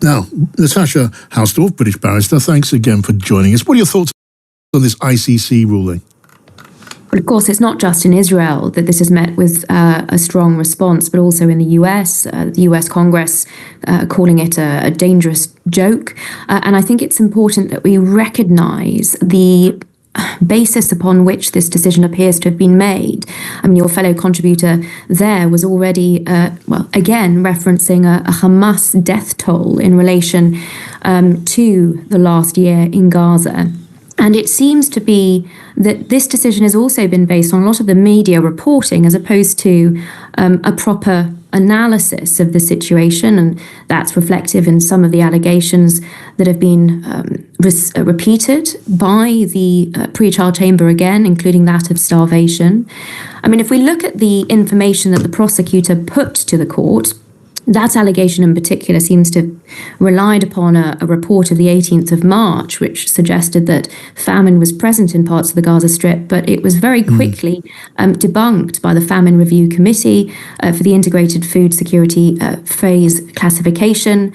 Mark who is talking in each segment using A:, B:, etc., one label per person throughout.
A: Now, Natasha Hausdorff, British barrister, thanks again for joining us. What are your thoughts on this ICC ruling?
B: But of course, it's not just in Israel that this has met with a strong response, but also in the US Congress calling it a dangerous joke. And I think it's important that we recognize the basis upon which this decision appears to have been made. I mean, your fellow contributor there was already, again, referencing a Hamas death toll in relation to the last year in Gaza. And it seems to be that this decision has also been based on a lot of the media reporting as opposed to a proper analysis of the situation. And that's reflective in some of the allegations that have been repeated by the pre-trial chamber again, including that of starvation. I mean, if we look at the information that the prosecutor put to the court, that allegation in particular seems to have relied upon a report of the 18th of March, which suggested that famine was present in parts of the Gaza Strip, but it was very quickly debunked by the Famine Review Committee for the Integrated Food Security Phase Classification.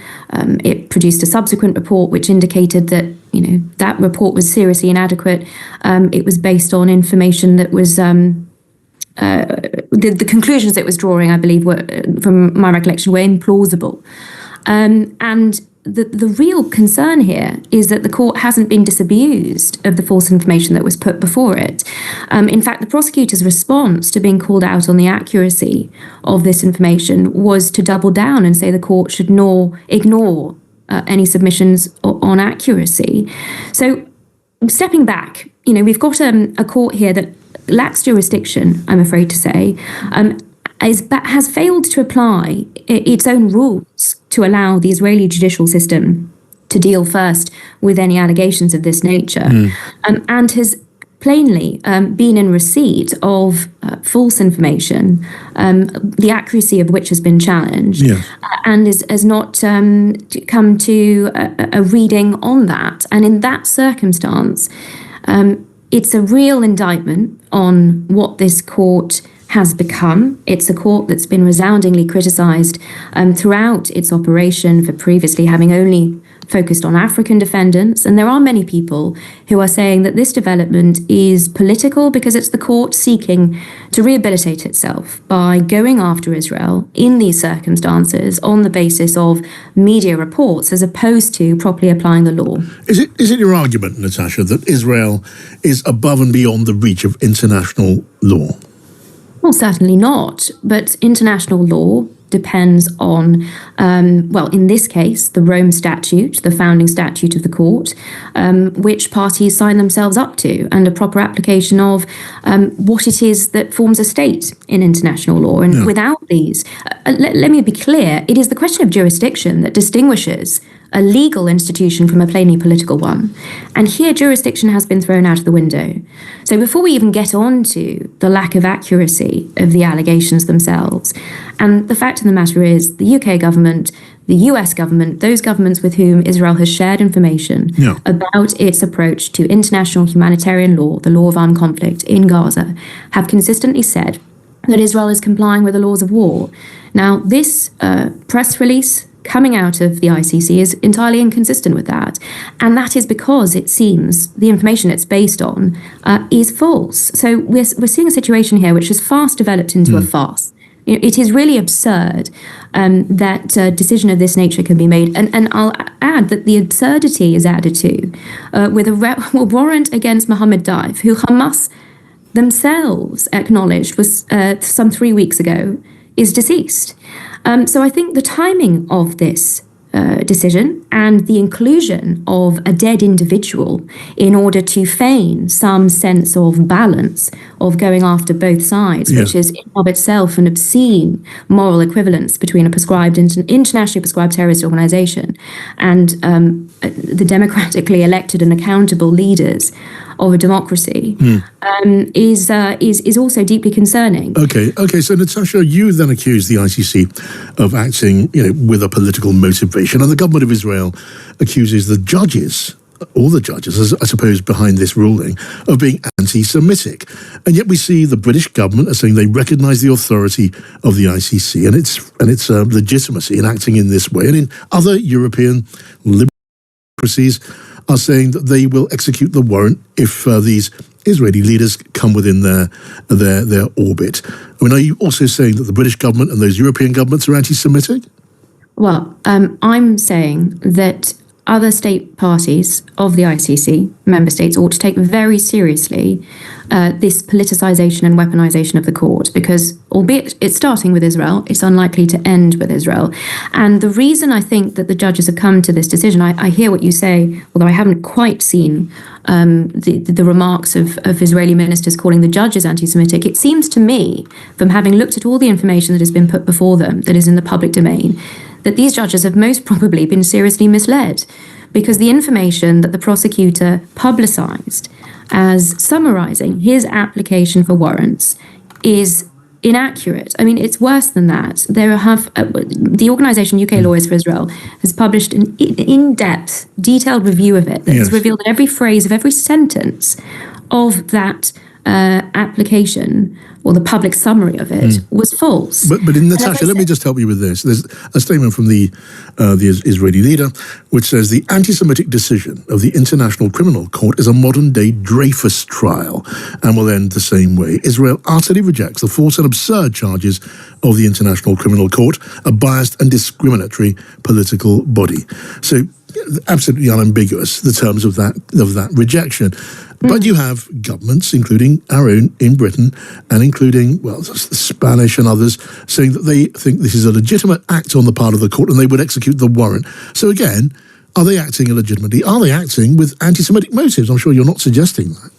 B: It produced a subsequent report which indicated that, that report was seriously inadequate. It was based on information that was the conclusions it was drawing, I believe, were, from my recollection, were implausible. And the real concern here is that the court hasn't been disabused of the false information that was put before it. In fact, the prosecutor's response to being called out on the accuracy of this information was to double down and say the court should ignore any submissions on accuracy. So stepping back, we've got a court here that lacks jurisdiction, I'm afraid to say, has failed to apply its own rules to allow the Israeli judicial system to deal first with any allegations of this nature, and has plainly been in receipt of false information, the accuracy of which has been challenged, and has not come to a reading on that. And in that circumstance, it's a real indictment on what this court has become. It's a court that's been resoundingly criticised throughout its operation for previously having only focused on African defendants. And there are many people who are saying that this development is political because it's the court seeking to rehabilitate itself by going after Israel in these circumstances on the basis of media reports as opposed to properly applying the law.
A: Is it your argument, Natasha, that Israel is above and beyond the reach of international law?
B: Well, certainly not. But international law depends on, in this case, the Rome Statute, the founding statute of the court, which parties sign themselves up to, and a proper application of what it is that forms a state in international law. And without these, let me be clear, it is the question of jurisdiction that distinguishes a legal institution from a plainly political one. And here jurisdiction has been thrown out of the window. So before we even get on to the lack of accuracy of the allegations themselves, and the fact of the matter is the UK government, the US government, those governments with whom Israel has shared information about its approach to international humanitarian law, the law of armed conflict in Gaza, have consistently said that Israel is complying with the laws of war. Now, this press release coming out of the ICC is entirely inconsistent with that. And that is because it seems the information it's based on is false. So we're seeing a situation here which has fast developed into a farce. It is really absurd that a decision of this nature can be made. And I'll add that the absurdity is added to with a warrant against Mohammed Daif, who Hamas themselves acknowledged was some 3 weeks ago is deceased. So I think the timing of this decision and the inclusion of a dead individual in order to feign some sense of balance of going after both sides, which is in of itself an obscene moral equivalence between a prescribed internationally prescribed terrorist organization and the democratically elected and accountable leaders of a democracy is also deeply concerning.
A: Okay. So Natasha, you then accuse the ICC of acting, with a political motivation, and the government of Israel accuses the judges all the judges, I suppose, behind this ruling of being anti-Semitic. And yet we see the British government are saying they recognise the authority of the ICC and its legitimacy in acting in this way. And in other European democracies are saying that they will execute the warrant if these Israeli leaders come within their orbit. I mean, are you also saying that the British government and those European governments are anti-Semitic?
B: Well, I'm saying that other state parties of the ICC, member states, ought to take very seriously this politicisation and weaponisation of the court, because albeit it's starting with Israel, it's unlikely to end with Israel. And the reason I think that the judges have come to this decision, I hear what you say, although I haven't quite seen the remarks of Israeli ministers calling the judges anti-Semitic. It seems to me, from having looked at all the information that has been put before them, that is in the public domain, that these judges have most probably been seriously misled, because the information that the prosecutor publicised as summarising his application for warrants is inaccurate. I mean, it's worse than that. The organisation UK Lawyers for Israel has published an in-depth, detailed review of it that has revealed that every phrase of every sentence of that application, or the public summary of it, was false.
A: But in Natasha, let me just help you with this. There's a statement from the Israeli leader which says the anti-Semitic decision of the International Criminal Court is a modern-day Dreyfus trial and will end the same way. Israel utterly rejects the false and absurd charges of the International Criminal Court, a biased and discriminatory political body. So absolutely unambiguous, the terms of that rejection. But you have governments, including our own in Britain, and including, well, the Spanish and others, saying that they think this is a legitimate act on the part of the court and they would execute the warrant. So again, are they acting illegitimately? Are they acting with anti-Semitic motives? I'm sure you're not suggesting that.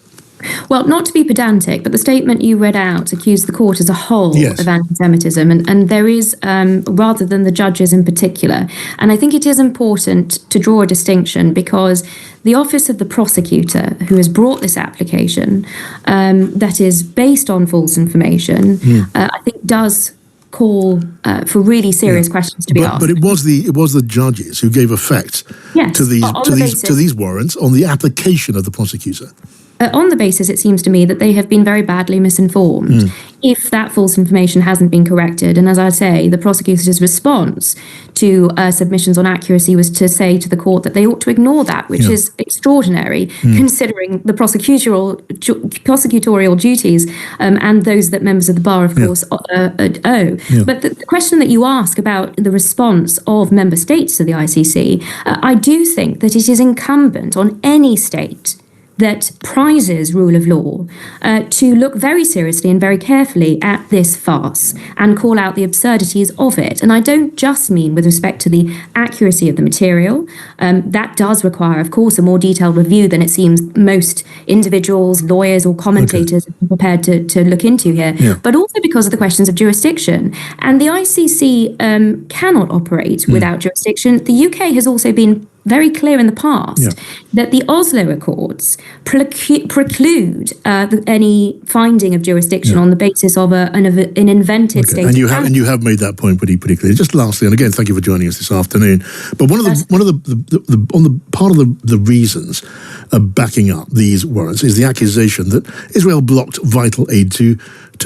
B: Well, not to be pedantic, but the statement you read out accused the court as a whole of anti-Semitism, and there is, rather than the judges in particular. And I think it is important to draw a distinction, because the office of the prosecutor who has brought this application that is based on false information, I think does call for really serious questions to be asked.
A: But it was the judges who gave effect to these warrants on the application of the prosecutor.
B: On the basis, it seems to me, that they have been very badly misinformed if that false information hasn't been corrected. And as I say, the prosecutor's response to submissions on accuracy was to say to the court that they ought to ignore that, which is extraordinary, considering the prosecutorial duties and those that members of the bar, of course, owe. But the question that you ask about the response of member states to the ICC, I do think that it is incumbent on any state that prizes rule of law to look very seriously and very carefully at this farce and call out the absurdities of it. And I don't just mean with respect to the accuracy of the material. That does require, of course, a more detailed review than it seems most individuals, lawyers or commentators are prepared to look into here, but also because of the questions of jurisdiction. And the ICC cannot operate without jurisdiction. The UK has also been very clear in the past that the Oslo Accords preclude any finding of jurisdiction on the basis of an invented state.
A: And you have made that point pretty clear. Just lastly, and again, thank you for joining us this afternoon. But one of the part of the reasons backing up these warrants is the accusation that Israel blocked vital aid to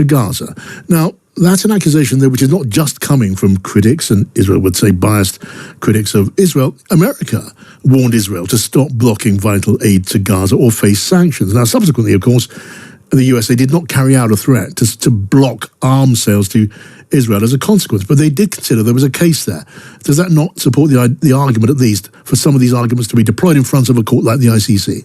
A: Gaza. Now, that's an accusation there which is not just coming from critics, and Israel would say biased critics of Israel. America warned Israel to stop blocking vital aid to Gaza or face sanctions. Now, subsequently, of course, the USA did not carry out a threat to block arms sales to Israel as a consequence, but they did consider there was a case there. Does that not support the argument, at least, for some of these arguments to be deployed in front of a court like the ICC?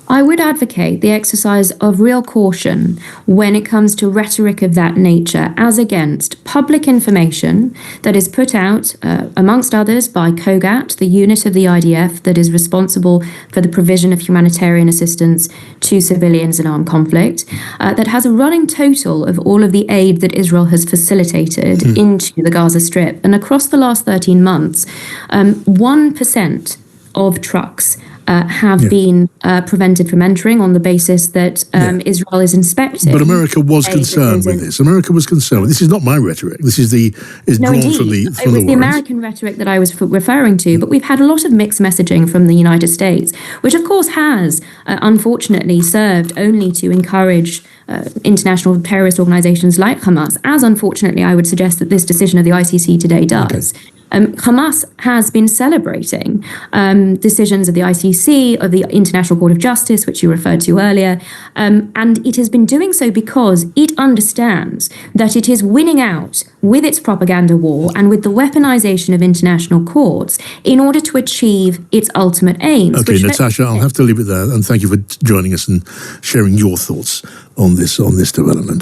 B: I would advocate the exercise of real caution when it comes to rhetoric of that nature, as against public information that is put out, amongst others, by COGAT, the unit of the IDF that is responsible for the provision of humanitarian assistance to civilians in armed conflict, that has a running total of all of the aid that Israel has facilitated into the Gaza Strip. And across the last 13 months, 1% of trucks have been prevented from entering on the basis that Israel is inspecting.
A: But America was concerned with this. America was concerned. This is not my rhetoric. This is drawn
B: indeed.
A: from the
B: It was the American rhetoric that I was referring to. But we've had a lot of mixed messaging from the United States, which of course has unfortunately served only to encourage international terrorist organizations like Hamas, as unfortunately I would suggest that this decision of the ICC today does.
A: Okay.
B: Hamas has been celebrating decisions of the ICC, of the International Court of Justice, which you referred to earlier, and it has been doing so because it understands that it is winning out with its propaganda war and with the weaponization of international courts in order to achieve its ultimate aims.
A: Okay, Natasha, I'll have to leave it there, and thank you for joining us and sharing your thoughts on this development.